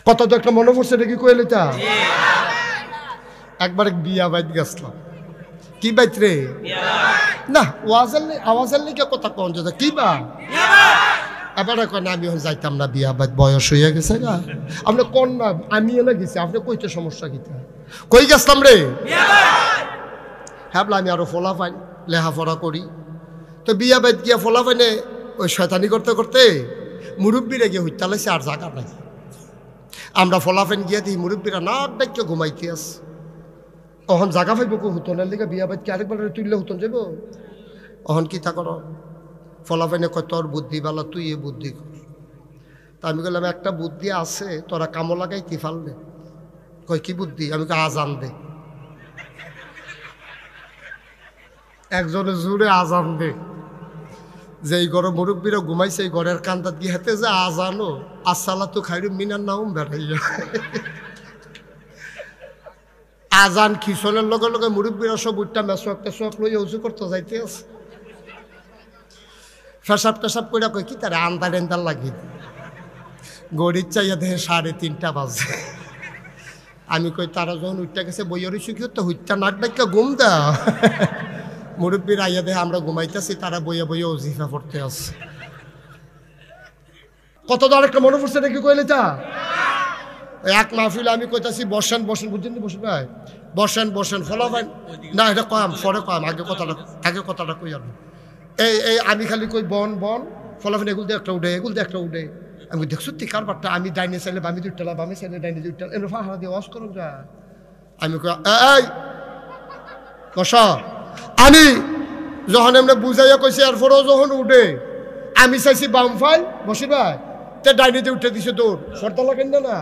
কত তো একটা মনে পড়ছে নাকি কইলে তা একবার বিয়া বাইত গেছলাম কি বাইত রে না আওয়াজের লিগে কথা কন যে কি বা এবার কয় না আমি যাইতাম না বিয়া বাইত বয়স হয়ে গেছে গা আপনি কোন না আমি এনে গেছি আপনি কইতে সমস্যা কিতা কই গেছলাম রে হ্যাঁ আমি আরো ফলা পাই লেখাপড়া করি তো বিয়া বাইত গিয়া ফলা পাইনে ওই শয়তানি করতে করতে মুরব্বীরা গিয়ে হইতালাইছে আর জায়গা নাই আমরা ফলাফেন গিয়া দিই মুরব্বীরা নাক ডাক্কে ঘুমাইতে আস অহন জাগা পাইব কো হুতনের লিগে বিয়া বাইত কি আরেকবার তুললে হুতন যাব অহন কি তা কর ফলাফেনে কয় তোর বুদ্ধি বালা তুই এ বুদ্ধি কর তা আমি বললাম একটা বুদ্ধি আছে তোরা কামো লাগাই কি ফাললে কয় কি বুদ্ধি আমি আজান দে একজনে জোরে আজান দে যে এই ঘরে মুরব্বীরা ঘুমাইছে এই ঘরের কান্দাত গিয়ে হাতে যে আজানো আসসালা তো খাইরু মিনার নাম বেড়াইয়া আজান খিসলের লগে লগে মুরব্বীরা সব উঠটা মেসোয়াক টেসোয়াক লইয়া উঁচু করতে যাইতে আছে ফেসাব টেসাব করে কই কি তার আন্দার এন্দার লাগি গড়ির চাইয়া দেখে 3:30 বাজে আমি কই তারা যখন উঠটা গেছে বইয়ারি শিখিও তো হুইটটা নাক ডাক্কা ঘুম দা মুরব্বীর আইয়া দেখে আমরা ঘুমাইতেছি তারা বইয়া বইয়া ওজিফা পড়তে আছে কত তো আরেকটা মনে পড়ছে নাকি কইলে তা এক মাহফিল আমি কইতাছি বসেন বসেন বুঝছেন বসেন ভাই বসেন বসেন ফলাফাইন না এটা কম পরে কম আগে কথাটা কই আর এই আমি খালি কই বন বন ফলাফাইন এগুলো দিয়ে একটা উঠে এগুলো দিয়ে একটা উঠে আমি দেখছো তুই কার বারটা আমি ডাইনে চাইলে বামি দুইটালা বামে চাইলে ডাইনে দুইটালা এর ফাঁকা দিয়ে ওয়াশ করো যা আমি কই এই বস আমি যখন এমনি বুঝাইয়া কইছি এরপরেও যখন উঠে আমি চাইছি বাম ফাইল বসি ভাই তে ডাইনিতে উঠে দিছে দৌড় ফর্দা লাগেন না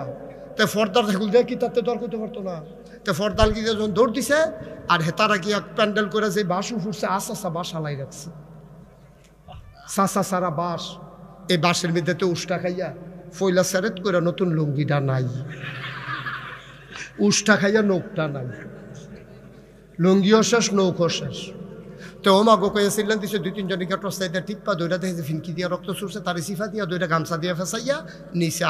তে ফর্দার থাকুল দিয়ে কি তাতে দর করতে পারতো না তে ফর্দাল গিয়ে যখন দৌড় দিছে আর হেতারা গিয়া প্যান্ডেল করে যে বাস উঠছে আস্তে বাস হালাই রাখছে সাসা সারা বাস এই বাসের মধ্যে তো উষ্টা খাইয়া ফইলা সেরেট করে নতুন লুঙ্গিটা নাই উষ্টা খাইয়া নৌকটা নাই লুঙ্গিও শেষ নৌকো শেষ তো ওমা গো কয়েছিলেন দিছে 2-3 জনকে টসাইতে টিপ্পা দইটা দেখে ফিনকি দিয়া রক্ত ছুটছে তার সিফা দিয়া দইটা গামছা দিয়া ফেসাইয়া নিচে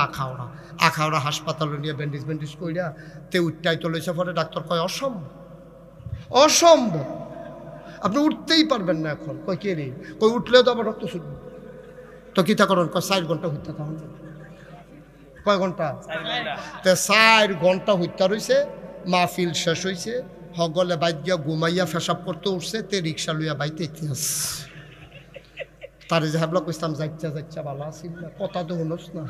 আখাওড়া হাসপাতালে নিয়ে ব্যান্ডেজ কইরা তে উঠটাই তো লইছে পরে ডাক্তার কয় অসম্ভব আপনি উঠতেই পারবেন না এখন কই কে রে কই উঠলেও তো আবার রক্ত ছুটবে তো কিতা করেন কয় 4 ঘন্টা হইতা তখন কয় ঘন্টা তে 4 ঘন্টা হইতা রইছে মাহফিল শেষ হইছে হগলে বাইত গিয়া ঘুমাইয়া ফেসাব করতে উঠছে তে রিক্সা লইয়া বাইতে ইতিহাস তারে যে হাবলা কইতাম যাইচ্ছা ভালো আছিল না কথা তো হনস না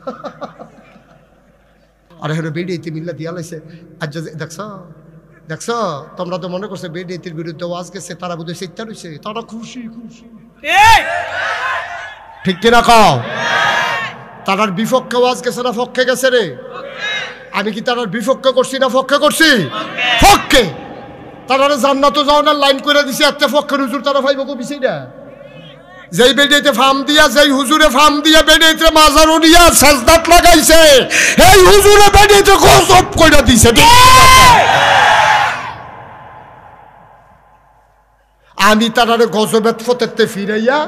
আরে হেরে বেডিতে মিল্লা দিয়া লাইছে আজ দেখছ তোমরা তো মনে করছে বেডিতির বিরুদ্ধে ওয়াজ গেছে তারা বুঝে চিত্তা রইছে তারা খুশি ঠিক কিনা কও তারার বিপক্ষে ওয়াজ গেছে না পক্ষে গেছে রে আমি কি তারার বিপক্ষে করছি না পক্ষে করছি পক্ষে তারা জান্নাত যাওয়ার লাইন করে দিছে একটা ফকের হুজুর তারা পাইব কো বিছাইডা যেই বেডিতে ফার্ম দিয়া যেই হুজুরে ফার্ম দিয়া বেডিতে মাজার উড়িয়া সাজদাত লাগাইছে এই হুজুরে বেডিতে গজব কইরা দিছে আমি তারারে গজবেত ফতেতে ফিরাইয়া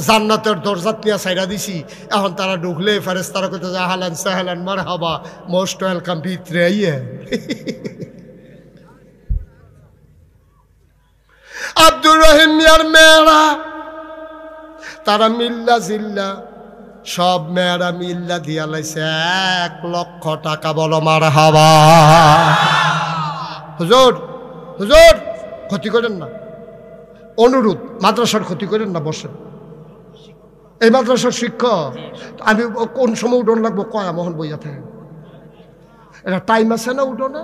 জান্নাতের দরজাত নিয়া ছাইরা দিছি এখন তারা ঢুকলে ফেরেশতারা কইতে যায় আহলান সাহলান মারহাবা মোস্ট ওয়েলকাম ভিতরে আইয়ে আব্দুর রহিম মিয়ার মেয়েরা তারা মিল্লা জিল্লা সব মেয়েরা মিল্লা দিয়া লাইছে 1 লক্ষ টাকা বলো মারহাবা হুজুর ক্ষতি করেন না অনুরোধ মাদ্রাসার ক্ষতি করেন না বসেন এই মাদ্রাসার শিক্ষক আমি কোন সময় উঠোন লাগবো কয়া মোহন বইয়া থাকেন এটা টাইম আছে না উঠোনে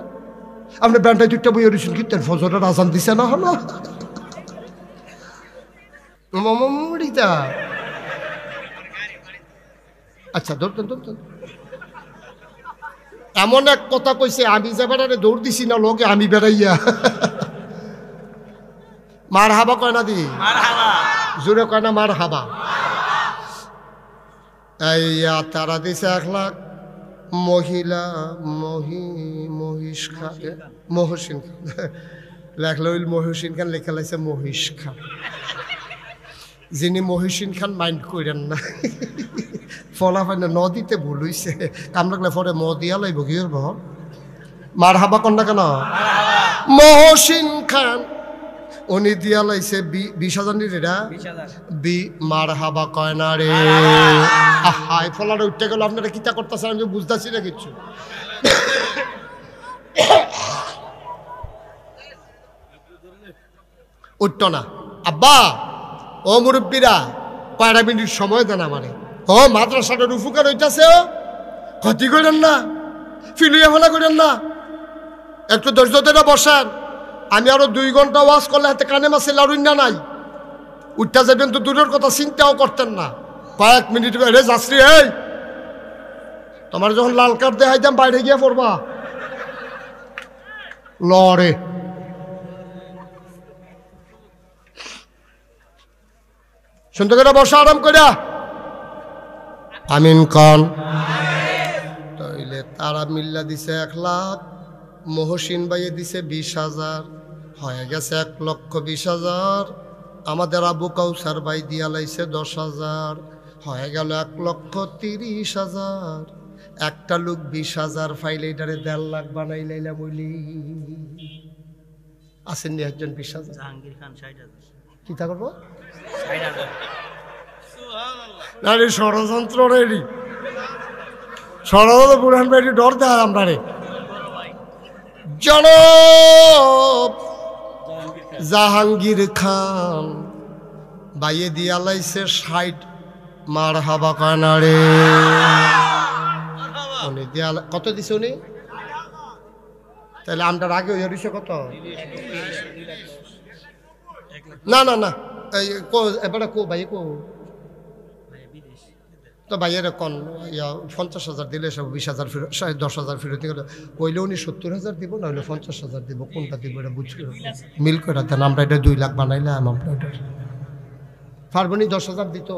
আপনি ব্যান্ডায় 2টা বইয়া রয়েছেন কি তেল ফজরের আজান দিছে না হলো আচ্ছা ধরতেন এমন এক কথা কইছে আমি যে বেড়ারে দৌড় দিছি না লোকে আমি বেড়াইয়া মার হাবা কয় না দি জোরে কয় না মার হাবা এইয়া তারা দিছে 1 লাখ মহিলা মহিষ খা মহসিন লেখল মহসিন খান লেখা লাইছে মহিষ খা যিনি মহিষিন খান মাইন্ড করেন না ফলাফল নদীতে ভুল হইছে কাম লাগলে পরে ম দিয়া লাইব কি করব মার হাবা কন্যা কেন মহসিন খান উনি দিয়া লাইছে 20,000 নিরা মার হাবা কয় না রে হাই ফলার উঠতে গেল আপনারা কিতা করতেছেন আমি বুঝতেছি না কিছু উঠতো না আব্বা ও মুরব্বীরা 5 মিনিট সময় দেন আমারে ও মাদ্রাসাটার উপকার হইতাছে ক্ষতি করেন না ফিলিয়া ফেলা করেন না একটু ধৈর্য ধরে বসেন আমি আরো 2 ঘন্টা ওয়াজ করলে হাতে কানে মাসে লাড়ুন না নাই উঠতে যাবেন তো দূরের কথা চিন্তাও করতেন না কয়েক মিনিট রে যাচ্ছি এই তোমার যখন লাল কার্ড দেখাইতাম বাইরে গিয়ে পড়বা লড়ে শুনতে করে বসা আরাম করে আমিন কন তাইলে তারা মিল্লা দিছে 1 লাখ মহসিন ভাইয়ে দিছে 20,000 হয়ে গেছে 1,20,000 আমাদের আবু কাউসার ভাই দিয়া লাইছে 10,000 হয়ে গেল 1,30,000 একটা লোক 20,000 ফাইলে এটারে 1.5 লাখ বানাই লাইলা বলি আসেননি একজন 20,000 জাহাঙ্গীর খান 60,000 কি তা করবো 60,000 না রে ষড়যন্ত্র রেডি ষড়যন্ত্র বুড়ান বেটি ডর দেয় আমরা রে জনাব জাহাঙ্গীর খান বাইয়ে দিয়া লাইছে 60 মার হাবা কানা রে উনি দিয়া কত দিছে উনি তাহলে আমটার আগে হইয়া দিছে কত না না না এবারে কো ভাই কো তো ভাইয়ের কন 50,000 দিলে সব 20,000 ফেরত 10,000 ফেরত গেল কইলে উনি 70,000 দিব না হলে 50,000 দিব কোনটা দিব এটা বুঝছিল মিল করে দেন আমরা এটা 2 লাখ বানাইলাম আমরা এটা ফারবনি 10,000 দিত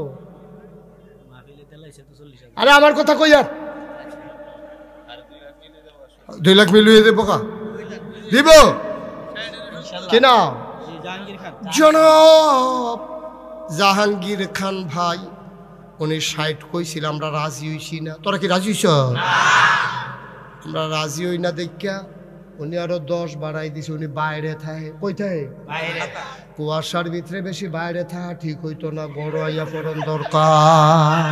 আরে আমার কথা কই আর 2 লাখ মিলিয়ে দেবো কা দিব কিনা জনাব জাহাঙ্গীর খান ভাই উনি 60 কইছিল আমরা রাজি হইছি না তোরা কি রাজি হইছ আমরা রাজি হই না দেখা উনি আরো 10 বাড়াই দিছে উনি বাইরে থাকে কই থাকে বাইরে কুয়াশার ভিতরে বেশি বাইরে থাকা ঠিক হইতো না বড় আইয়া পড়ন দরকার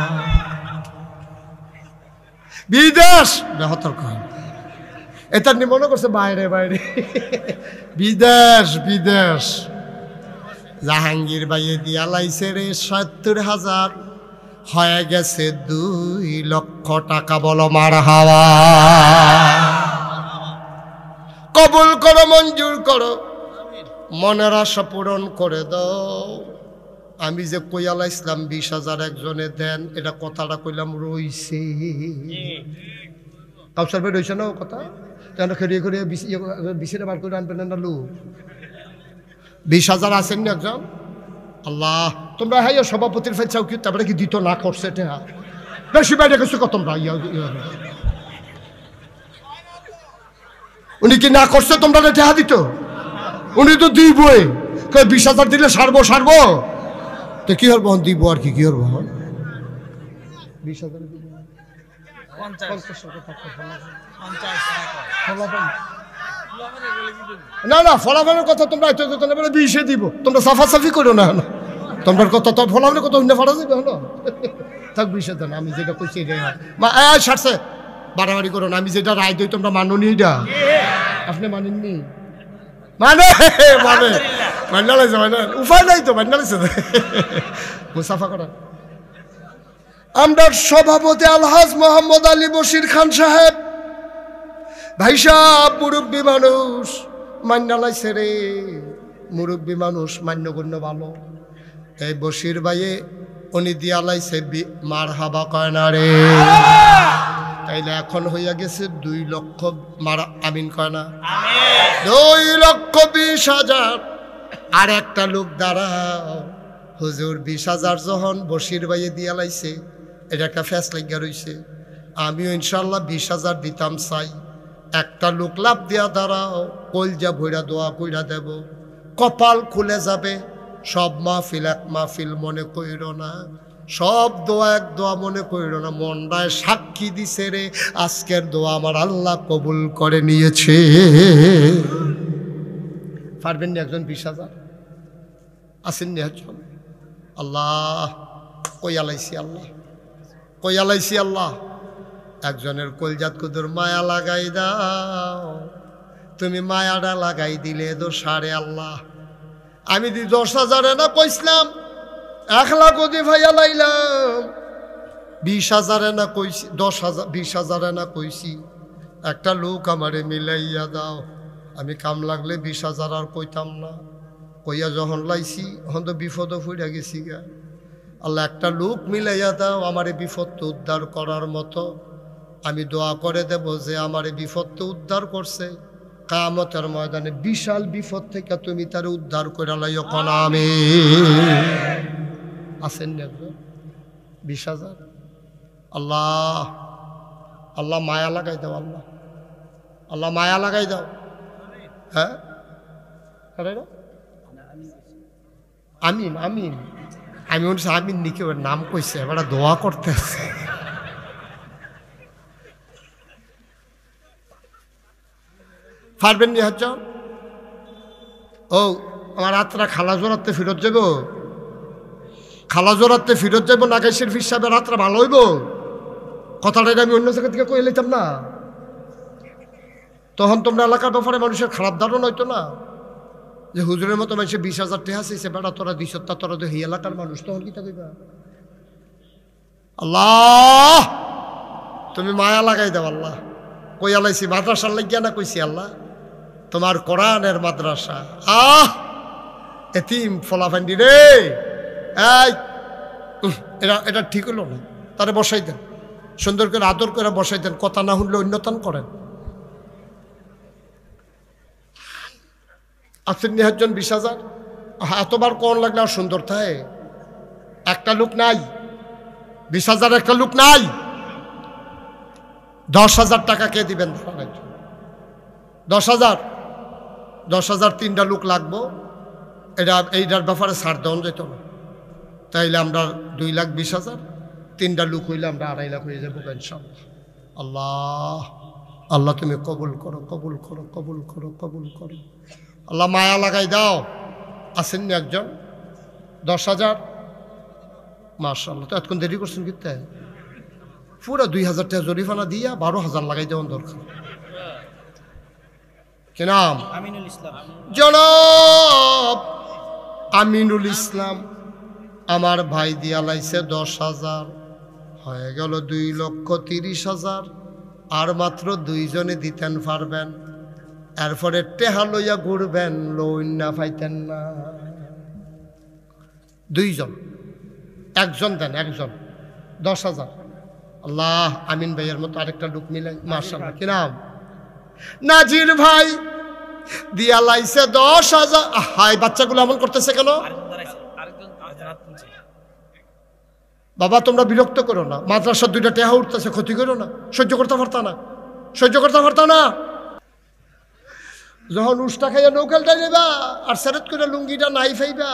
বিদেশ বেহতর কর এটা নি মনে করছে বাইরে বাইরে বিদেশ বিদেশ জাহাঙ্গীর ভাইয়ে দিয়া লাইছে রে 70,000 হয়ে গেছে 2 লক্ষ টাকা বলো মার হাওয়া কবুল করো মঞ্জুর করো মনের আশা পূরণ করে দাও আমি যে কইয়ালা ইসলাম 20,000 একজনে দেন এটা কথাটা কইলাম রইছে কাউসার ভাই রইছে না ও কথা কেন খেয়ে করে বিশিটা বার করে আনবেন না লোক 20,000 আসেন না একজন আল্লাহ তোমরা হ্যাঁ সভাপতির ফেল চাও কি তারপরে কি দিত না করছে এটা বেশি বাইরে গেছো কত তোমরা উনি কি না করছে তোমরা টেহা দিত উনি তো দিবই 20,000 দিলে সারবো সারবো তো কি হল দিব আর কি হল 20,000 না না ফলাফলের কথা তোমরা 20 দিব তোমরা সাফাসাফি করো না তোমরা কথা তো ফলাফলের কথা হইনা ফাড়া যাবে হলো থাক 20 দেন আমি যেটা কইছি মা ছাড়ছে বাড়াবাড়ি করো না আমি যেটা রায় দিই তোমরা মানো নি এটা আপনি মানেননি মানে মানে মান্নালাইছে মানে উপায় নাই তো মান্নালাইছে মুসাফা করা আমরা সভাপতি আলহাজ মোহাম্মদ আলী বশির খান সাহেব ভাই সাহেব মুরব্বী মানুষ মান্য লাইছে রে মুরব্বী মানুষ মান্যগণ্য ভালো এই বশির ভাইয়ে উনি দিয়া লাইছে মার হাবা কয় না রে তাইলে এখন হইয়া গেছে 2 লক্ষ মার আমিন কয় না 2,20,000 আর একটা লোক দাঁড়াও হুজুর 20,000 যখন বশির ভাইয়ে দিয়া লাইছে এটা একটা ফ্যাস লাগিয়া রইছে আমিও ইনশাল্লাহ 20,000 দিতাম চাই একটা লোক লাভ দিয়া দাঁড়াও কলজা ভইরা দোয়া কইরা দেব কপাল খুলে যাবে সব মাহফিল এক মাহফিল মনে কইরো না সব দোয়া এক দোয়া মনে করিল না, মনটায় সাক্ষী দিছে রে আজকের দোয়া আমার আল্লাহ কবুল করে নিয়েছে। পারবেন না একজন 20,000 আসেননি একজন? আল্লাহ কই আলাইছি, আল্লাহ কই আলাইছি, আল্লাহ একজনের কলজাত কুদুর মায়া লাগাই দাও, তুমি মায়াটা লাগাই দিলে তো সারে আল্লাহ। আমি 10,000 না কইছিলাম, 1 লাখ দি ভাইয়া লাইলাম, 20,000 না কইছি, 10,000 20,000 না কইছি, একটা লোক আমারে মিলাইয়া দাও। আমি কাম লাগলে 20,000 আর কইতাম না, কইয়া যখন লাইছি এখন তো বিপদ ফুড়ে গেছি গা। আল্লাহ একটা লোক মিলাইয়া দাও আমারে বিপদ উদ্ধার করার মতো। আমি দোয়া করে দেব যে আমারে বিপদ উদ্ধার করছে, কিয়ামতের ময়দানে বিশাল বিপদ থেকে তুমি তার উদ্ধার করে লাইও কোন আমিন। আসেন না 20,000? আল্লাহ আল্লাহ মায়া লাগাই দাও, আল্লাহ আল্লাহ মায়া লাগাই দাও। হ্যাঁ আমিন আমিন। আমি বলছি আমিন নিকে ওর নাম কইছে, এবার দোয়া করতেছে। পারবেন নি হচ্ছ? ও আমার রাত্রা খালা জোরাতে ফিরত যাব, খালা জোরাতে ফিরত যাবো, নাগাইশের ফির সাহেবের রাত্রা ভালো হইব। কথাটা আমি অন্য জায়গা থেকে কয়ে লইতাম না, তখন তোমরা এলাকার ব্যাপারে মানুষের খারাপ ধারণা হইতো না যে হুজুরের মতো মানুষের 20,000 টাকা চাইছে, বেড়া তোরা 200 তোরা তো এই এলাকার মানুষ, তখন কি থাকবা? আল্লাহ তুমি মায়া লাগাই দাও, আল্লাহ কই আলাইছি মাদ্রাসার লাগিয়া না কইছি আল্লাহ তোমার কোরআনের মাদ্রাসা। এতিম ফলাফান্ডি রে, এই এটা ঠিক হলো না, তারে বসাই দেন, সুন্দর করে আদর করে বসাই দেন, কথা না শুনলে অন্যতন করেন। আছেন নি একজন 20,000? এতবার কোন লাগলে আর সুন্দর থাকে? একটা লোক নাই 20,000, একটা লোক নাই। 10,000 টাকা কে দিবেন? 10,000 3টা লোক লাগবো, এইটার ব্যাপারে ছাড় দেওয়া যেত না। তাইলে আমরা 2,20,000, 3টা লোক হইলে আমরা 2.5 লাখ হয়ে যাবো ইনশাআল্লাহ। আল্লাহ আল্লাহ তুমি কবুল করো, কবুল করো, কবুল করো, কবুল করো। আল্লাহ মায়া লাগাই দাও। আসেন নি একজন? 10,000? মাশাআল্লাহ, তো এতক্ষণ দেরি করছেন কিতে? পুরো 2,000 টাকা জরিফানা দিয়া 12,000 লাগাই দেওয়ার দরকার। কি নাম? আমিনুল ইসলাম। জনাব আমিনুল ইসলাম আমার ভাই দিয়া লাইছে 10,000, হয়ে গেল 2,30,000। আর মাত্র 2 জনে দিতেন পারবেন, এরপরে টেহা লইয়া ঘুরবেন, লোন না পাইতেন না। 2 জন, একজন দেন, একজন 10,000। আল্লাহ আমিন ভাইয়ের মতো আরেকটা লোক মিলে মাশাআল্লাহ। কি নাম? নাজির ভাই দিয়া লাইছে 10,000। হাই বাচ্চাগুলো এমন করতেছে কেন? বাবা তোমরা বিরক্ত করো না, মাদ্রাসার 2টা টেহা উঠতেছে, ক্ষতি করো না, সহ্য করতে পারতা না, সহ্য করতে পারতা না। যখন উষ্টা খাইয়া নৌকালটা নেবা আর সেরেত করে লুঙ্গিটা নাই ফাইবা,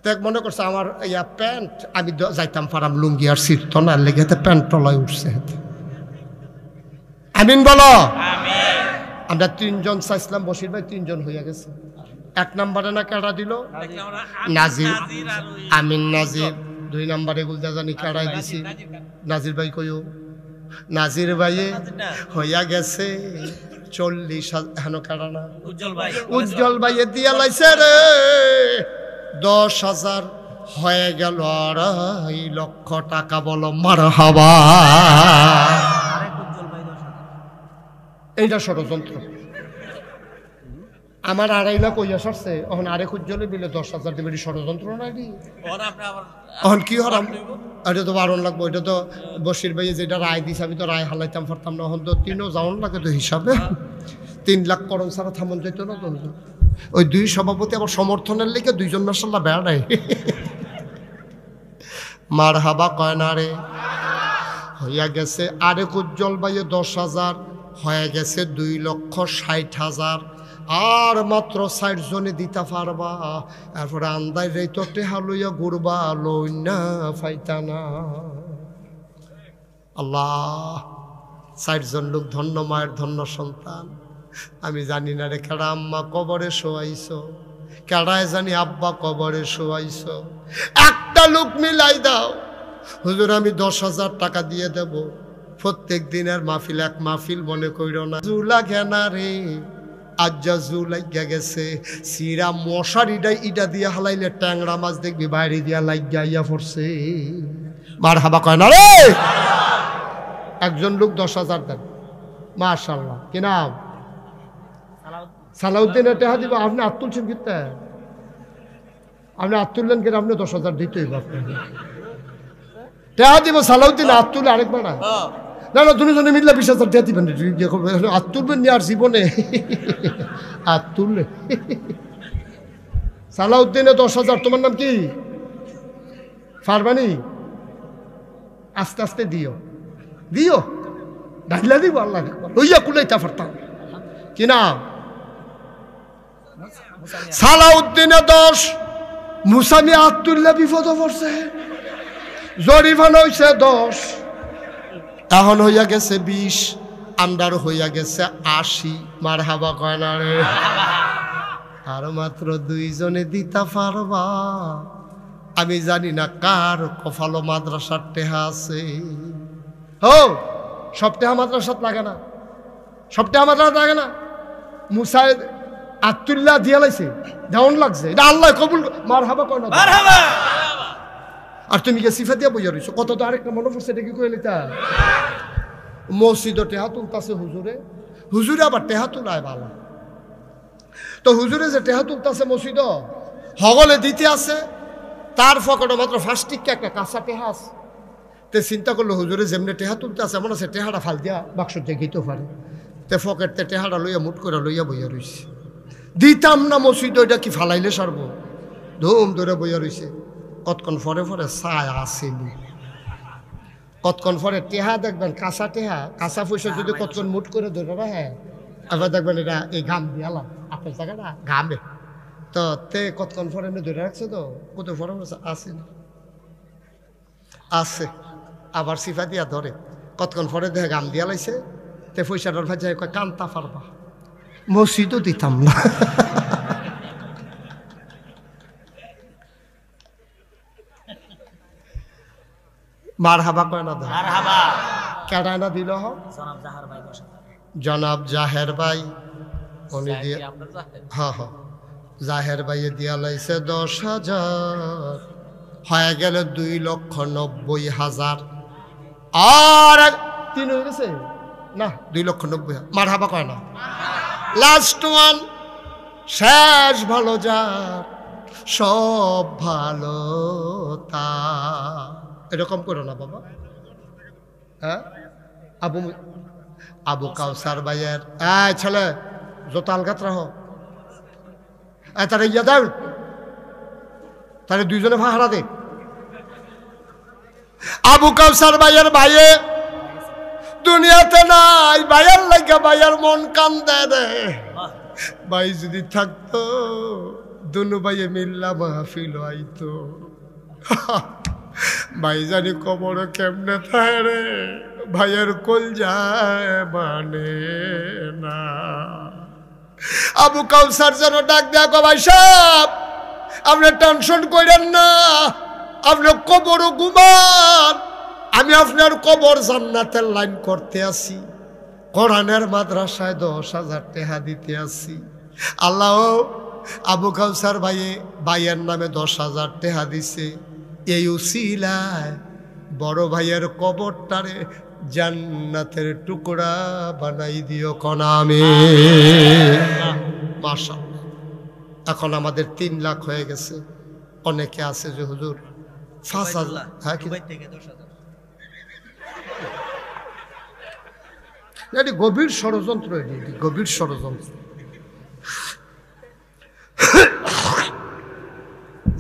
দেখ মনে করছে আমার ইয়া প্যান্ট, আমি যাইতাম পারাম লুঙ্গি আর সিট তো না লেগে প্যান্ট টলায় উঠছে। আমিন বলো। আমরা 3 জন চাইছিলাম, বসির ভাই 3 জন হইয়া গেছে। 1 নম্বরে না কেডা দিল? নাজির, আমিন নাজির। 2 নম্বরে গুলদা জানি কেডাই দিছি, নাজির ভাই কইও। নাজির ভাইয়ে হইয়া গেছে 40,000। হেন কেডা না? উজ্জ্বল ভাইয়ে দিয়া লাইছে রে 10,000, হয়ে গেল 2.5 লক্ষ টাকা। বলো মারহাবা। এইটা ষড়যন্ত্র। আমার 2.5 লাখ কইয়া সরছে, এখন আরেক উজ্জ্বলে দিলে 10,000 দেবে, ষড়যন্ত্র না? এখন কি হরাম? এটা তো 12 লাগবো। এটা তো বসির ভাই যেটা রায় দিছে, আমি তো রায় হালাইতাম পারতাম না। এখন তো 3ও যাওয়ান লাগে তো হিসাবে। 3 লাখ করণ ছাড়া থামন যেত না তো। ওই 2 সভাপতি আবার সমর্থনের লেগে 2 জন মাশাআল্লাহ বেড়ায়। মারহাবা কয় না রে? হইয়া গেছে আরেক উজ্জ্বল ভাইয়ে 10,000, হয়ে গেছে 2,60,000। আর মাত্র 60 জনে দিতে পারবা, এরপরে আন্দাই রে তো টেহা লইয়া ঘুরবা, লই না ফাইতা না। আল্লাহ, 60 জন লোক ধন্য মায়ের ধন্য সন্তান। আমি জানি না রে কেডা আম্মা কবরে শোয়াইছ, কেডায় জানি আব্বা কবরে শোয়াইছ। একটা লোক মিলাই দাও, হুজুর আমি 10,000 টাকা দিয়ে দেব, প্রত্যেক দিনের মাহফিল এক মাহফিল মনে কইর না। জুলা ঘেনা রে, আজ্জা জু লাগিয়া গেছে, সিরা মশারিটা ইটা দিয়া হালাইলে ট্যাংরা মাছ দেখবি বাইরে দিয়া লাগিয়া ইয়া পড়ছে। মার হাবা কয় না রে। একজন লোক 10,000 দেন, মাশাআল্লাহ। কি নাম? সালাউদ্দিন। টেহা দিব। আপনি হাত তুলছেন কিতে? আপনি হাত তুললেন কেন? আপনি 10,000 দিতেই বাপরে টেহা দিব। সালাউদ্দিন হাত তুলে আরেকবার না, না না, দুজনে মিললে 20,000 টেহা দিবেন। হাত তুলবেন নি আর জীবনে হাত তুললে। সালাউদ্দিনে 10,000। তোমার নাম কি? ফারবানি। আস্তে আস্তে দিও, দিও, ঢাইলা দিব। আল্লাহ লইয়া কুলাইতে পারতাম। কি নাম? সালাউদ্দিনে 10, মুসামি হাত তুললে বিপদ পড়ছে, জরিমানা হইছে 10, এখন হইয়া গেছে 20, আন্ডার হইয়া গেছে 80। মার হাবা কয় না রে। আর মাত্র 2 জনে দিতে পারবা। আমি জানি না কার কপালো মাদ্রাসার টেহা আছে। হো, সব টেহা মাদ্রাসাত লাগে না, সব টেহা মাদ্রাসাত লাগে না। মুসাই আতুল্লাহ দিয়া লাইছে, দেওয়ান লাগছে, এটা আল্লাহ কবুল। মার হাবা কয় না। আর তুমি কে সিফা দিয়া বইয়া রইছো। কত তো আরেকটা মনে পড়ছে, এটা কি কইলি তা? মসজিদে টেহা তুলতাছে হুজুরে, হুজুরে আবার টেহা তুলায় ভালো। তো হুজুরে যে টেহা তুলতাছে মসজিদ হগলে দিতে আছে, তার ফকটে মাত্র 5 টিকা একটা কাঁচা টেহা আছে। তে চিন্তা করলো হুজুরে যেমনি টেহা তুলতে আছে, এমন আছে টেহাটা ফাল দিয়া বাক্স জাগিতেও পারে। তে ফকেটতে টেহাটা লইয়া মুট করে লইয়া বইয়া রইছে। দিতাম না মসজিদ, ওইটা কি ফালাইলে সারব, ধুম ধরে বইয়া রইছে। কতক্ষণ পরে পরে ছায় আসেনি, কতক্ষণ পরে টেহা দেখবেন কাঁচা টেহা, কাঁচা পয়সা যদি কতক্ষণ মুট করে ধরে রাখে, আবার দেখবেন এটা এই ঘাম দিয়ালাম আপনার জায়গাটা ঘামে। তো তে কতক্ষণ পরে এমনি ধরে রাখছে, তো কত পরে আসে না, আছে আবার সিফা দিয়া ধরে। কতক্ষণ পরে দেখে ঘাম দিয়া লাইছে, তে পয়সাটার ভাই যায় কান্তা পারবা, মসজিদও দিতাম না। মার হাবা কয় না, কেডায় না দিল? জনাব জাহের ভাই, উনি দিয়ে, হ্যাঁ হ্যাঁ, জাহের ভাইয়ে দিয়া লাইছে 10,000, হয়ে গেল 2,90,000। আর 3 হয়ে গেছে না, 2,90,000। মার হাবা কয় না। লাস্ট ওয়ান, শেষ ভালো যার, সব ভালো তা। এরকম করো না বাবা। হ্যাঁ, আবু কাউসার ভাইয়ের ছেলে জোতা আলগাত রাহ, তারা ইয়া দাও, তারা 2 জনে ভাড়া দে। আবু কাউসার ভাইয়ের ভাইয়ে দুনিয়াতে নাই, ভাইয়ের লাগে ভাইয়ের মন কান্দে রে। ভাই যদি থাকতো, দুনু ভাইয়ে মিল্লা মাহফিল আইতো। ভাই জানি কবর কেমনে থাকে রে, ভাইয়ের কোল যায় মানে না। আবু কাউসার যেন ডাক দেয়া, গো ভাই সাহেব আপনি টেনশন করেন না, আপনি কবরও ঘুমান, আমি আপনার কবর জান্নাতের লাইন করতে আসি, কোরআনের মাদ্রাসায় 10,000 টাকা দিতে আসি। আল্লাহ আবু কাউসার ভাইয়ের নামে 10,000 টাকা দিছে। এই উসিলায় বড় ভাইয়ের কবরটারে জান্নাতের টুকরা বানাই দিও কনামে। মাশাআল্লাহ। এখন আমাদের 3 লাখ হয়ে গেছে। অনেকে আছে যে হুজুর 5,000, হ্যাঁ কি গভীর ষড়যন্ত্র, গভীর ষড়যন্ত্র।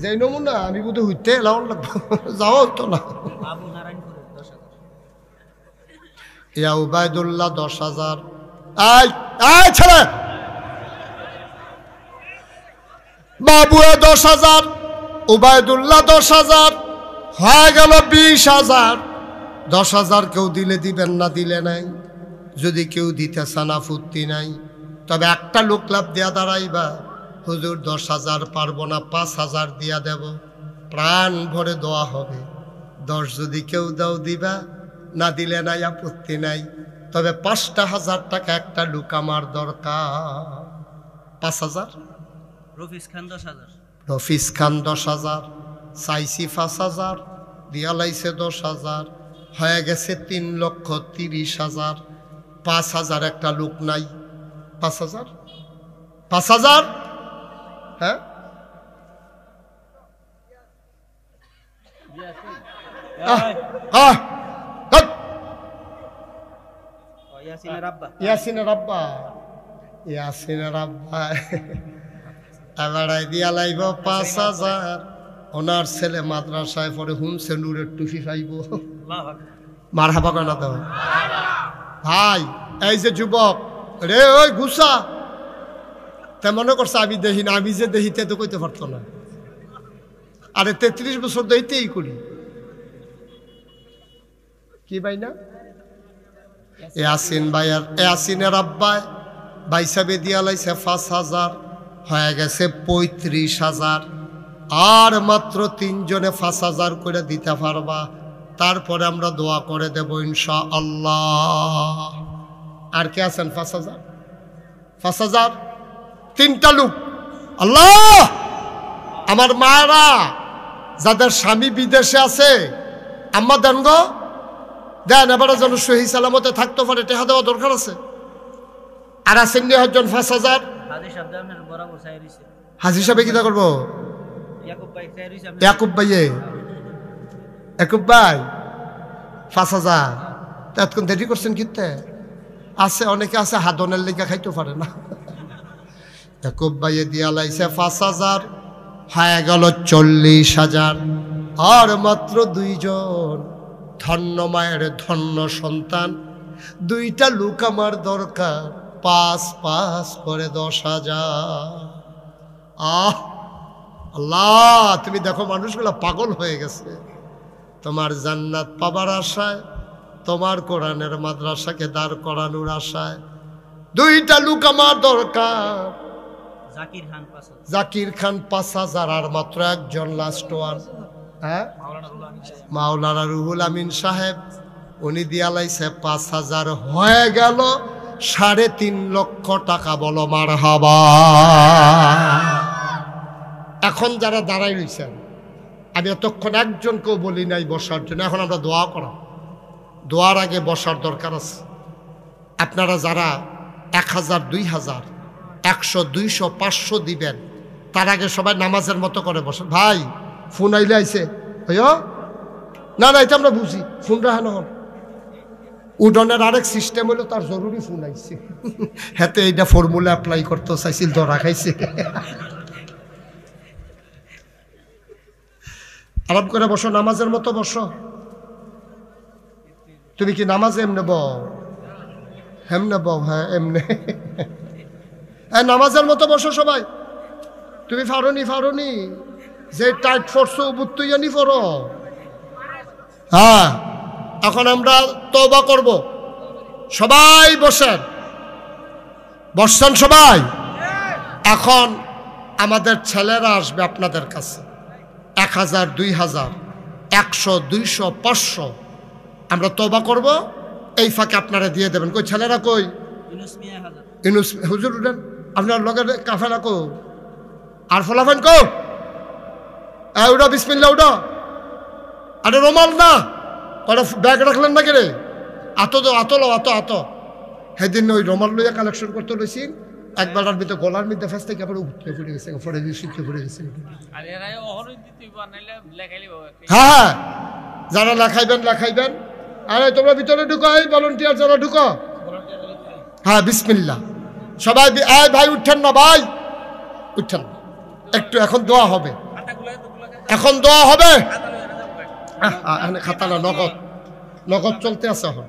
যে নমুনা আমি বোধ হইতে এলাও লাগবো, যাওয়া হতো না। ইয়া উবাইদুল্লাহ 10,000। ছেলে বাবুয়ে 10,000, উবায়দুল্লাহ 10,000, হয়ে গেল 20,000। 10,000 কেউ দিলে দিবেন না, দিলে নাই। যদি কেউ দিতে চান আপত্তি নাই, তবে একটা লোক লাভ দিয়া দাঁড়াইবা, হুজুর 10,000 পারবো না, 5,000 দিয়া দেব, প্রাণ ভরে দোয়া হবে। 10 যদি কেউ দাও দিবা, না দিলে নাই, আপত্তি নাই। তবে 5,000 টাকা একটা লোক আমার দরকার। 5,000। রফিস খান 10,000, রফিস খান 10,000, চাইছি 5,000, দিয়া লাইছে 10,000, হয়ে গেছে 3,30,000। 5,000 একটা লোক নাই। 5,000, 5,000। হ্যাঁ, ইয়াসিনের আব্বা, ইয়াসিনের আব্বা, ইয়াসিনের আব্বা এবার দিয়া লাইব 5,000। ওনার ছেলে মাদ্রাসায় পরে হুমসে নূরের টুফি পাইব। মার হাবা কেন তো ভাই? এই যে যুবক রে, ওই গুসা, তা মনে করছে আমি দেখি না, আমি যে দেখিতে তো কইতে পারতো না। আরে 33 বছর দেখিতেই করি কি ভাই না? ইয়াসিন ভাইয়ার, ইয়াসিনের আব্বায় ভাই সাহেবে দিয়া লাইছে 5,000, হয়ে গেছে 35,000। আর মাত্র 3 জনে 5,000 করে দিতে পারবা, তারপরে আমরা দোয়া করে দেব ইনশাআল্লাহ। আর কে আছেন? 5,000, 5,000, 3টা লোক। আল্লাহ, আমার মায়েরা যাদের স্বামী বিদেশে আছে, আম্মা দেন গো, দেন, এবারে যেন সহি সালামতে থাকতে পারে, টেহা দেওয়া দরকার আছে। আর আছেন নি একজন 5,000? হাজি সাহেব কিতা করবো? ইয়াকুব ভাইয়ে, ইয়াকুব ভাই 5,000 এতক্ষণ দেরি করছেন কিনতে? আছে অনেকে আছে হাদনের লেগা খাইতে পারে না। ইয়াকুব ভাইয়ে দিয়া লাইছে 5,000, হয়ে গেল 40,000। আর মাত্র 2 জন, ধন্য মায়ের ধন্য সন্তান, 2টা লোক আমার দরকার। 5 করে 10,000। আল্লাহ, তুমি দেখো মানুষগুলো পাগল হয়ে গেছে তোমার জান্নাত পাবার আশায়, তোমার কোরআনের মাদ্রাসাকে দাঁড় করানোর আশায়। 2টা লোক আমার দরকার। জাকির খান 5,000, আর মাত্র একজন লাস্ট ওয়ান, হ্যাঁ, মাওলানা রুহুল আমিন সাহেব, উনি দিয়া লাইছে 5,000, হয়ে গেল 3.5 লক্ষ টাকা। বলো মারহাবা। এখন যারা দাঁড়াই রয়েছেন, আমি এতক্ষণ একজনকেও বলি নাই বসার জন্য, এখন আমরা দোয়া করা, দোয়ার আগে বসার দরকার আছে। আপনারা যারা 1,000, 2,000, 100, 200, 500 দিবেন, তার আগে সবাই নামাজের মতো করে বসেন। ভাই ফোন আইলে আইছে ভাইয়া, না না, এটা আমরা বুঝি, ফোন রাখানো হন। উডনের আরেক সিস্টেম হলো তার জরুরি ফোন আইছে, হাতে এইটা ফর্মুলা অ্যাপ্লাই করতে চাইছিল, ধরা খাইছে। আরাম করে বসো, নামাজের মতো বসো। তুমি কি নামাজে এমনে বও? এমনে বও? হ্যাঁ এমনে। হ্যাঁ, নামাজের মতো বসো সবাই। তুমি ফারুনি যে টাইট ফোর্স বুত্তুইয়ানি পড়ো। হ্যাঁ, এখন আমরা তওবা করব। সবাই বসেন, বসছেন সবাই? এখন আমাদের ছেলেরা আসবে আপনাদের কাছে, 1,000, 2,000, 100, 200, 500 আমরা তওবা করব। এই ফাঁকে আপনারা দিয়ে দেবেন। কই ছেলেরা কই? ইউনুস হুজুর উঠেন, আপনার লগের কাফেলা কো, আর ফলাফেন কো, উঠো, বিসমিল্লাহ উঠো। আরে রোমাল না, কটা ব্যাগ রাখলেন না কে? আতো সেদিন ওই রোমাল লইয়া কালেকশন করতে লইছি, একবেলার ভিতরে গলার মধ্যে ফেস থেকে আবার উঠতে পড়ে গেছে, পরে শিখতে পড়ে গেছে। হ্যাঁ, যারা লেখাইবেন। আরে তোমরা ভিতরে ঢুকো, এই ভলান্টিয়ার যারা ঢুকো। হ্যাঁ, বিসমিল্লাহ সবাই। ভাই উঠছেন না, ভাই উঠছেন না একটু, এখন দোয়া হবে, এখন দোয়া হবে। খাতা না, নগদ চলতে আছে এখন।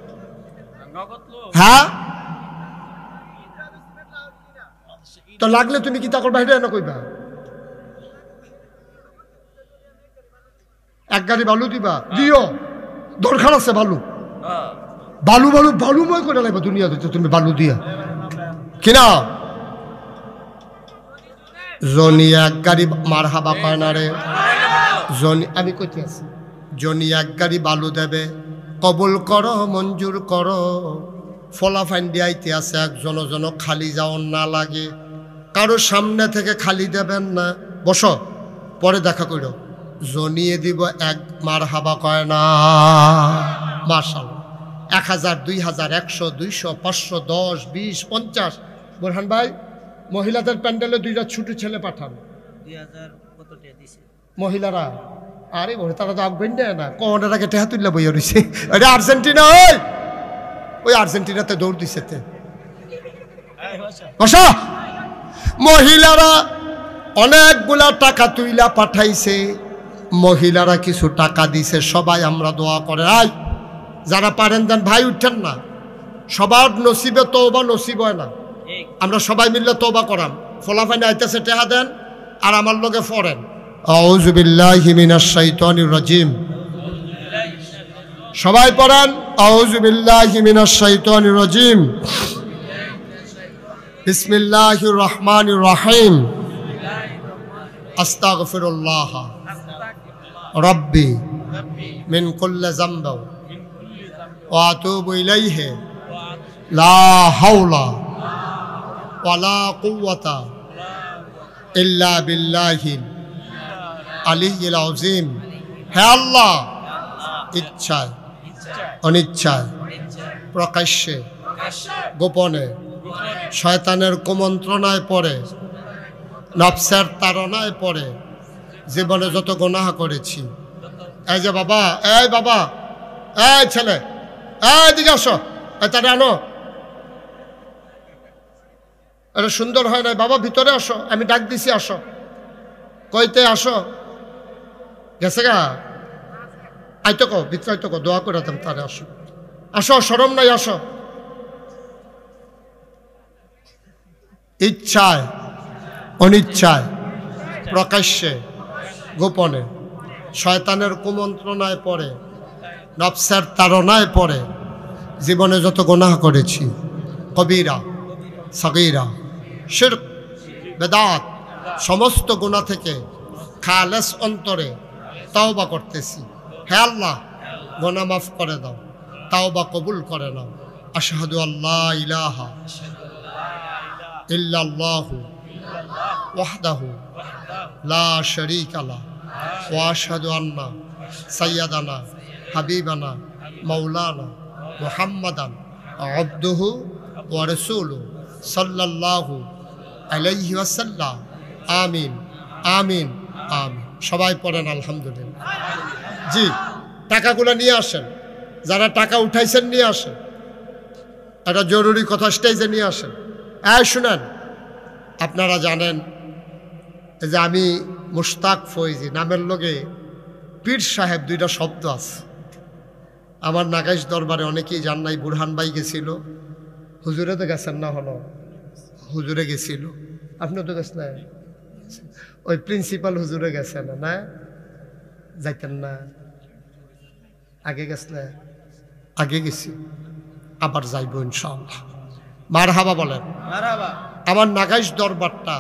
হ্যাঁ, তো লাগলে তুমি কি তা করবা, এটা না কইবা? এক গাড়ি বালু দিবা, দিও, দরকার আছে বালু। বালু বালু বালুময় করে লাগবে দুনিয়া দিতে তুমি বালু দিয়া কিনা। জনি এক গাড়ি মার হাবা কয় না রে, জনি আমি কইতে আছি, জনি এক গাড়ি বালু দেবে, কবুল করো, মঞ্জুর করো। ফলাফাইন দিয়াইতে আছে, একজন জন খালি যাওয়ার না লাগে, কারো সামনে থেকে খালি দেবেন না, বসো পরে দেখা করো। জনিয়ে দিব এক মার হাবা কয় না, মাশাআল্লাহ। 1000, 2000, 100, 200, 500, 10, 20, 50। বোরহান ভাই, মহিলাদের প্যান্ডেলে 2টা ছোট ছেলে পাঠান। 2000 কত টাকা দিছে মহিলারা, আরে বলে তারা তো আগুন দেয় না, কোনের আগে টেহা তুললে বইয়া রয়েছে। এটা আর্জেন্টিনা, ওই আর্জেন্টিনাতে দৌড় দিছে। বসা, মহিলারা অনেকগুলা টাকা তুইলা পাঠাইছে, মহিলারা কিছু টাকা দিছে, সবাই আমরা দোয়া করে। আই যারা পারেন দেন ভাই, উঠছেন না, সবার নসিবে তওবা নসিব হয় না, আমরা সবাই মিললে তওবা করাম। ফলাফাইনে আইতেছে টেহা দেন আর আমার লগে পড়েন আউযু বিল্লাহি মিনাশ শাইতানির রাজিম। সবাই পড়েন আউযু বিল্লাহি মিনাশ শাইতানির রাজিম। বিসমিল্লাহির রহমানির রহিম। আস্তাগফিরুল্লাহ রাব্বি মিন কুল্লি যামব ওয়া আতুবু ইলাইহি লা হাওলা ওয়ালা কুওয়াতা ইল্লা বিল্লাহিল আলিয়্যিল আযীম। হে আল্লাহ, ইচ্ছায় অনিচ্ছায় প্রকাশ্যে গোপনে শয়তানের কুমন্ত্রণায় পড়ে, নফসের তাড়নায় পড়ে জীবনে যত গুনাহ করেছি। এই যে বাবা, এই বাবা, এই ছেলে, এই দিকে আসো, তারা আনো। এটা সুন্দর হয় না বাবা, ভিতরে আসো, আমি ডাক দিছি, আসো। কইতে আসো, গেছে গা, আইতো কো, ভিতরে আইতো কো, দোয়া করে দেন তারে। আসো আসো, শরম নাই, আসো। ইচ্ছায় অনিচ্ছায় প্রকাশ্যে গোপনে শয়তানের কুমন্ত্রণায় পড়ে, নফসের তাড়নায় পড়ে জীবনে যত গুনাহ করেছি, কবিরা সগীরা শিরক বেদাত, সমস্ত গুনাহ থেকে খালেস অন্তরে তাওবা করতেছি। হে আল্লাহ, গুনাহ মাফ করে দাও, তাওবা কবুল করে নাও। আশহাদু আল্লা ইলাহা ইল্লাল্লাহু ওয়াহদাহু লা শারীকা লাহু ওয়া আশহাদু আন্না সাইয়্যিদানা হাবিবানা মাওলানা মুহাম্মাদান আবদুহু ওয়া রাসূলুহু সাল্লাল্লাহু আলাইহি ওয়াসাল্লাম। আমিন আমিন আমিন। সবাই পড়েন আলহামদুলিল্লাহ। জি, টাকাগুলো নিয়ে আসেন, যারা টাকা উঠাইছেন নিয়ে আসেন, একটা জরুরি কথা স্টেজে নিয়ে আসেন। শুনেন, আপনারা জানেন যে আমি মুশতাক ফৈজি নামের লগে পীর সাহেব 2টা শব্দ আছে। আমার নাগাইশ দরবারে অনেকেই জান নাই, বুরহান ভাই গেছিল, হুজুরে তো গেছেন না, হলো হুজুরে গেছিল, আপনিও তো গেছেন, ওই প্রিন্সিপাল হুজুরে গেছেন না, যাইতেন না, আগে গেছেন, আগে গেছি, আবার যাইব ইনশাআল্লাহ। মারহাবা বলেন। আমার নাগাইশ দরবারটা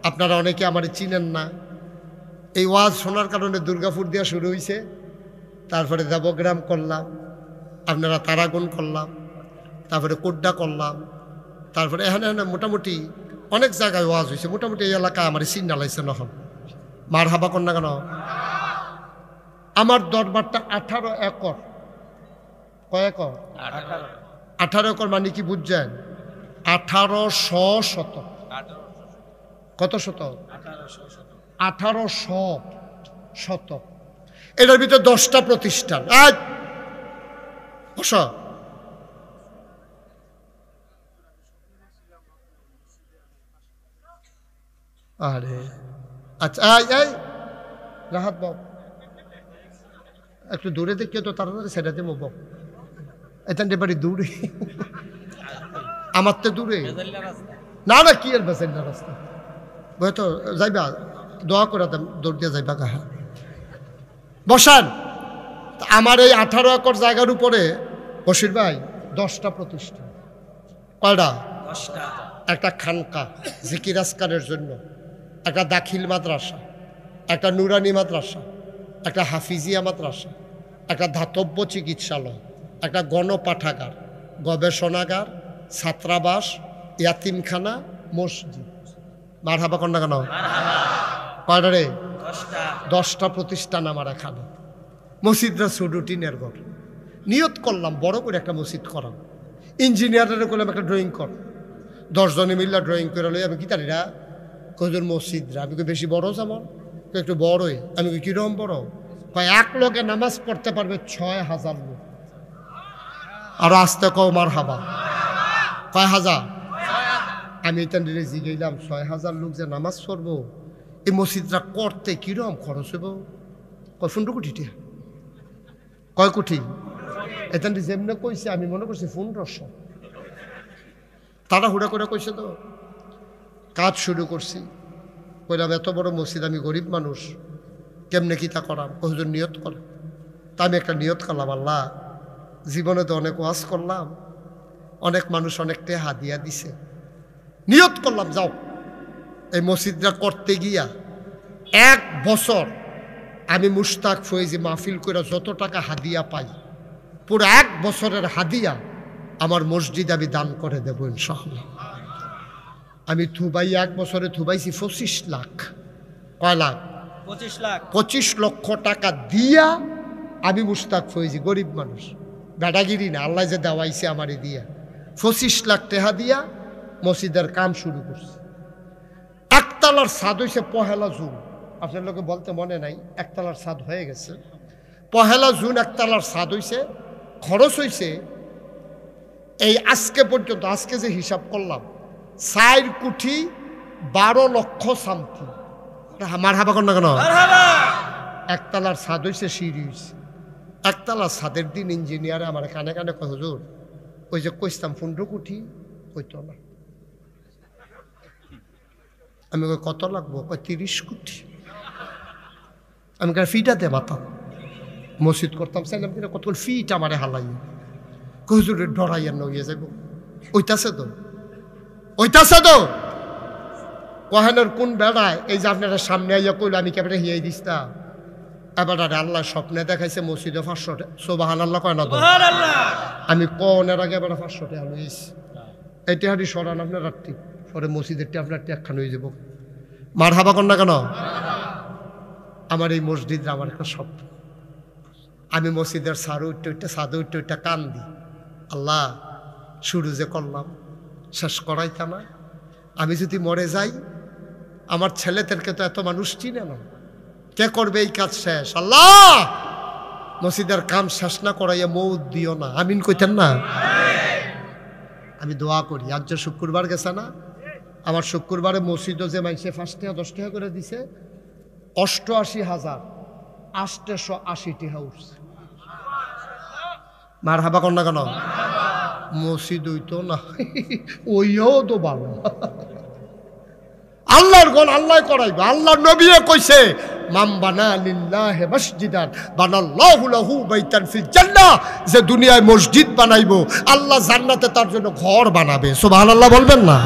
আপনারা অনেকে আমার চিনেন না, এই ওয়াজ শোনার কারণে দুর্গাপুর দিয়া শুরু হয়েছে, তারপরে দেবগ্রাম করলাম, আপনারা তারাগুন করলাম, তারপরে কোড্ডা করলাম, তারপরে এখানে মোটামুটি অনেক জায়গায় ওয়াজ হয়েছে। মোটামুটি এই এলাকায় আমার চিন্তা লাগছে নহন। মারহাবা কর না কেন? আমার দরবারটা 18 একর। কয় একর? 18 একর মানে কি বুঝছেন? 1800 শতক। কত শতক? 1800 শতক। এটার ভিতরে 10টা প্রতিষ্ঠান। বস। আরে আচ্ছা, এই রাহাত বাবু একটু দূরে দেখে তো তাড়াতাড়ি সেটাতে মোব, এখান বাড়ি দূরে, আমার তো দূরে না, না কি আর বেসেন্ডা রাস্তা বই তো যাইবা, দোয়া করে দৌড় দিয়ে যাইবা কাহা। বসান। আমার এই 18 একর জায়গার উপরে বশির ভাই 10টা প্রতিষ্ঠান। কয়টা? 10টা। একটা খানকা জিকির আজকারের জন্য, একটা দাখিল মাদ্রাসা, একটা নুরানি মাদ্রাসা, একটা হাফিজিয়া মাদ্রাসা, একটা ধাতব্য চিকিৎসালয়, একটা গণপাঠাগার, গবেষণাগার, ছাত্রাবাস, ইয়াতিমখানা, মসজিদ। মারহাবা কন্যা কেন? কয়টা রে? 10টা প্রতিষ্ঠান আমার এখানে। মসজিদরা সুডুটিনের ঘর। নিয়ত করলাম বড় করে একটা মসজিদ করাম। ইঞ্জিনিয়ারের করলাম একটা ড্রয়িং কর। 10 জনে মিল্লা ড্রয়িং করে লই। আমি কি তারিরা কজন মসজিদরা? আমি বেশি বড় যেমন একটু বড়ই। আমি কিরকম বড়? কয় এক লোকে নামাজ পড়তে পারবে 6000 লোক। আর আসতে কও মারহাবা। কয় হাজার? আমি এটা জিগাইলাম 6000 লোক যে নামাজ পড়বো এই মসজিদটা করতে কিরকম খরচ হইব? কয় 15 কোটি টাকা। কয় কোটি? এটা যেমনি কইছে আমি মনে করছি 1500। তারা হুড়া করে কইছে তো। কাজ শুরু করছি। কইলাম এত বড় মসজিদ, আমি গরিব মানুষ, কেমনে কি তা করাম? হুজুর নিয়ত করে। তা আমি একটা নিয়ত করলাম, আল্লাহ জীবনে তো অনেক ওয়াজ করলাম, অনেক মানুষ অনেকটা হাদিয়া দিছে। নিয়ত করলাম যাও এই মসজিদটা করতে গিয়া 1 বছর আমি মুশতাক ফয়েজি মাহফিল করে যত টাকা হাদিয়া পাই পুরো 1 বছরের হাদিয়া আমার মসজিদ আমি দান করে দেব ইনশাআল্লাহ। আমি থুবাই 1 বছরে থুবাইছি 25 লাখ। কয় লাখ? 25 লাখ। 25 লক্ষ টাকা দিয়া আমি মুশতাক ফয়েজি, গরিব মানুষ, বেটাগিরি না, আল্লাহ যে দেওয়াইছে আমারে দিয়া 25 লাখ টাকা দিয়া মসজিদের কাম শুরু করছে। একতলার ছাদ হয়েছে 1 জুন। আপনার লোকে বলতে মনে নাই, একতলার ছাদ হয়ে গেছে। 1 জুন একতলার ছাদ হয়েছে। খরচ হয়েছে এই আজকে পর্যন্ত, আজকে যে হিসাব করলাম 4 কোটি 12 লক্ষ সামথিং। আমার হাবা কর না কেন? একতলার ছাদ হয়েছে, সিঁড়ি হয়েছে। একতলার ছাদের দিন ইঞ্জিনিয়ারে আমার কানে কানে কয় হুজুর ওই যে কইতাম 15 কোটি কইতো না। আমি কত লাগবো? 30 কোটি। আমি ফিটাতে পাতাম, মসজিদ করতাম চাইলাম কিনা কত ফিট আমারে হালাই। হুজুরের ডরাইয়ার নইয়ে যাব। ওইটাছে তো, ওইটাছে তো। কহেনের কোন বেড়ায় এই যে আপনারা সামনে আইয়া কইল আমি কেবরে হিয়াই দিস্তা। এবার আল্লাহ স্বপ্নে দেখাইছে মসজিদে 500 টাকা। সুবহানাল্লাহ কয় না তো? আমি কনের আগে এবার 500 টাকা লইছি। এই টেহারি সরান আপনার রাত্রি পরে মসজিদের আপনার একখান হয়ে যাব। মারহাবা কর না কেন? আমার এই মসজিদ আমার একটা স্বপ্ন। আমি মসজিদের সারু উঠতে সাদু উঠতে কান দিই, আল্লাহ শুরু যে করলাম শেষ করাইতা না। আমি যদি মরে যাই আমার ছেলেদেরকে তো এত মানুষ চিনে না, কে করবে এই কাজ শেষ? আল্লাহ মসজিদের কাম শেষ না করাইয়া মৌত দিও না। আমিন কইতেন না? আমি দোয়া করি। আজ যে শুক্রবার গেছে না, আমার শুক্রবারে মসজিদও যে মাইসে 5 টাকা 10 টাকা করে দিছে 88,880 টাকা উঠছে। মার হাবা কর না কেন? মসজিদ হইতো না, ওইও তো ভালো। আল্লাহর গণ আল্লাহ করাইবে। আল্লাহর নবীও কইছে মাম বানা লিল্লাহি মসজিদান বানাল্লাহু লাহু বাইতান ফিল জান্নাহ। যে দুনিয়ায় মসজিদ বানাইবো আল্লাহ জান্নাতে তার জন্য ঘর বানাবে। সুবহানাল্লাহ বলবেন না?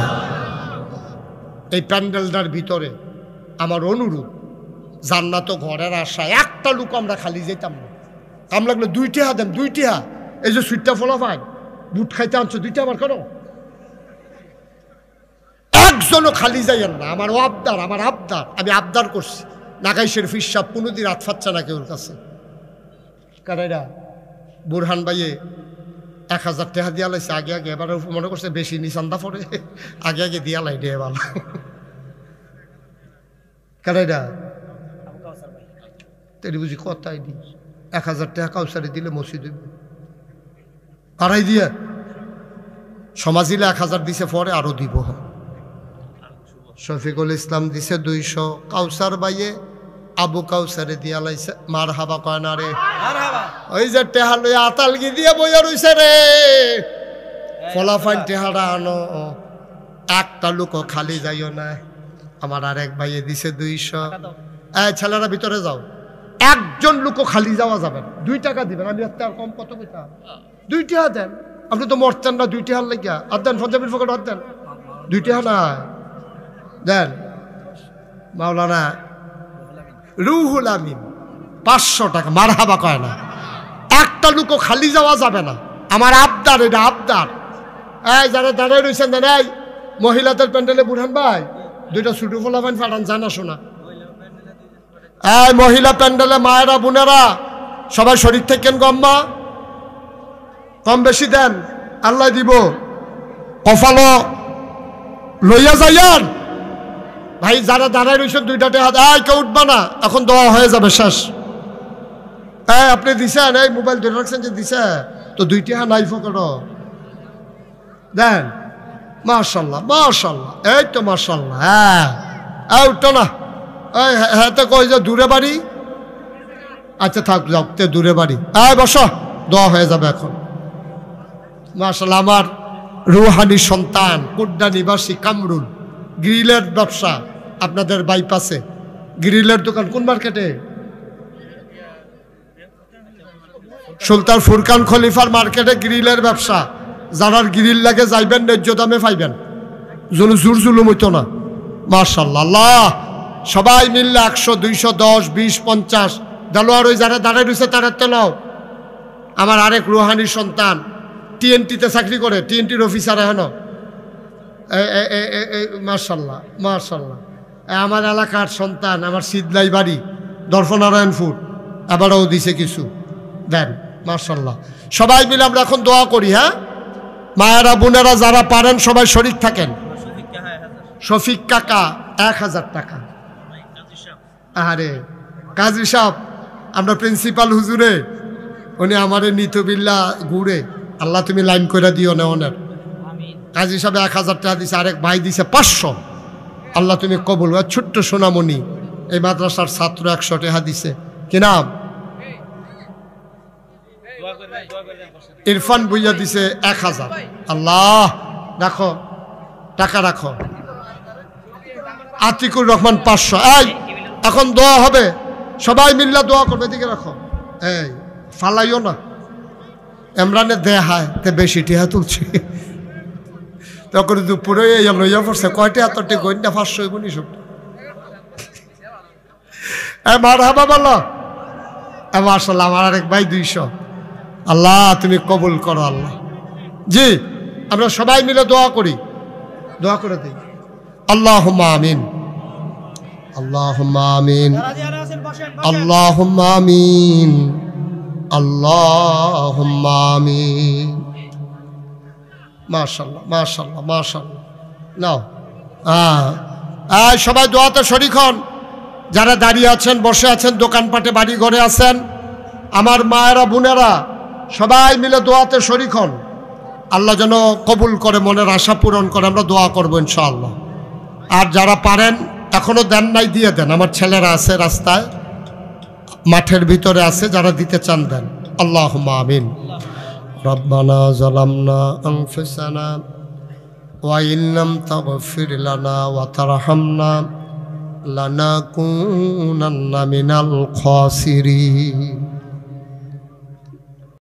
এই প্যান্ডেলটার ভিতরে আমার অনুরোধ, জান্নাত ঘরের আশায় একটা লোক আমরা খালি যেতাম না। কাম লাগলে 2 টাকা দেন, 2 টাকা। এই যে সুইটটা ফলা ভাই বুট খাইতে আনছো 2 টাকা আমার করো, একজনও খালি যাইয়েন না। আমার আবদার, আমার আবদার, আমি আবদার করছি। নাগাই শরীফ সাহেব কোনোদিন রাত ফাচ্ছে না কেউর কাছে। কারাইরা বুরহান ভাইয়ে 1000 টাকা দিয়া লাইছে আগে আগে। এবার মনে করছে বেশি নিচান্দা পড়ে, আগে আগে দিয়া লাই দিয়ে ভালো। কারাইরা তেরি বুঝি কথাই দি 1000 টাকা কাউসারে দিলে মসজিদ হইব। কারাই দিয়ে সমাজ দিলে 1000 দিছে, পরে আরো দিব। শফিকুল ইসলাম দিছে 200, কাউসার বাইয়ে আবু কাউসারে দিয়া লাইছে। মার হাবা কয় না রে? ওই যে টেহা লই আতালগি দিয়ে বইয়া রইছে রে, ফলাফাইন টেহারা আনো। একটা লোক খালি যাইও না। আমার আরেক ভাইয়ে দিছে 200। ছেলেরা ভিতরে যাও, একজন লোকও খালি যাওয়া যাবে না। 2 টাকা দিবেন, আমি আর কম কত কইতা 2 টাকা দেন, আপনি তো মরতেন না 2 টাকা লাগিয়া। আর দেন পঞ্জাবের পকেট আর দেন 2 টাকা না দেন। মাওলানা রুহুল আমিন 500 টাকা, মারহাবা কয় না। একটা লোকও খালি যাওয়া যাবে না, আমার আবদার, এটা আবদার। এই যারা দাঁড়ায় রয়েছেন দেন, এই মহিলাদের প্যান্ডেলে বুড়ান ভাই 2টা ছুটু ফোলাবেন ফাটান, জানা শোনা। এই মহিলা প্যান্ডেলে মায়েরা বোনেরা সবাই শরীর থেকেন গম্মা, কম বেশি দেন, আল্লাহ দিব। কফালো লইয়া যাইয়ান ভাই, যারা দাঁড়ায় রয়েছেন 2টা হাত, কেউ উঠবা না, এখন দোয়া হয়ে যাবে শেষ। আপনি দিছেন, এই মোবাইল ধরে রাখছেন যে দিছে, তো 2 টাকা নাই ফকট দেন। মাশাল্লাহ মাশাল্লাহ, এই তো মাশাল্লাহ। হ্যাঁ উঠো না, হ্যাঁ তো কই যে দূরে বাড়ি, আচ্ছা থাক যাও, দূরে বাড়ি। বসো, দোয়া হয়ে যাবে এখন। মাশাল্লাহ, আমার রুহানি সন্তান কুড্ডা নিবাসী কামরুল, গ্রিলের ব্যবসা আপনাদের বাইপাসে, গ্রিলের দোকান কোন মার্কেটে? সুলতান ফুরকান খলিফার মার্কেটে গ্রিলের ব্যবসা। যারার গ্রিল লাগে যাইবেন, ন্যায্য দামে পাইবেন, যেন জোর জুলুম হইতো না। মাশাআল্লাহ, আল্লাহ সবাই মিললে 100, 200, 10, 20, 50 দেলোয়ার। ওই যারা দাঁড়ায় রয়েছে তারা তো নাও। আমার আরেক রুহানি সন্তান TNT-তে চাকরি করে, TNT-র অফিসার এখন। মাশাআল্লাহ মাশাআল্লাহ, আমার এলাকার সন্তান, আমার শীতলাই বাড়ি দর্পনারায়ণপুর, আবারও দিছে কিছু দেন। মাশাআল্লাহ, সবাই মিলে আমরা এখন দোয়া করি। হ্যাঁ মায়েরা বোনেরা যারা পারেন সবাই শরীক থাকেন। শফিক কাকা 1000 টাকা। আরে কাজী সাহেব, আমরা প্রিন্সিপাল হুজুরে, উনি আমারে নিতবিল্লা ঘুরে, আল্লাহ তুমি লাইন করে দিও না ওনার। কাজী সাহেব 1000 টাকা দিছে, আরেক ভাই দিছে 500, আল্লাহ তুমি কবুল। ছোট্ট সোনামণি এই মাদ্রাসার ছাত্র 100 টাকা দিছে। কি নাম? ইরফান বুইয়া দিছে 1000। আল্লাহ রাখো, টাকা রাখো। আতিকুর রহমান 500। এই এখন দোয়া হবে, সবাই মিল্লা দোয়া করবে, এদিকে রাখো। এই ফালাইও না, এমরানে দেহায় তে বেশি টিহা তুলছে, তখন দুপুরে লইয়া পড়ছে কয়টা এতটি গন্যা 500 গুণি সব। মারহাবা বলো। মাশাআল্লাহ, আমার আরেক ভাই 200। আল্লাহ তুমি কবুল করো আল্লাহ। জি আমরা সবাই মিলে দোয়া করি, দোয়া করে দিই। আল্লাহুম্মা আমিন, আল্লাহুম্মা আমিন, আল্লাহুম্মা আমিন, আল্লাহুম্মা আমিন। মাশাআল্লাহ মাশাআল্লাহ মাশাআল্লাহ। নাও সবাই দোয়াতে শরীক হন। যারা দাঁড়িয়ে আছেন, বসে আছেন, দোকানপাটে বাড়ি ঘরে আছেন, আমার মায়েরা বোনেরা সবাই মিলে দোয়াতে শরীক হন। আল্লাহ যেন কবুল করে, মনের আশা পূরণ করে। আমরা দোয়া করবো ইনশাআল্লাহ। আর যারা পারেন, এখনো দেন নাই, দিয়ে দেন। আমার ছেলেরা আছে রাস্তায়, মাঠের ভিতরে আছে, যারা দিতে চান দেন। আল্লাহুম্মা আমিন। রব্বানা যালামনা আনফুসানা ওয়া ইন লাম তাগফির লানা ওয়া তারহামনা লানাকুনান্না মিনাল খাসিরিন।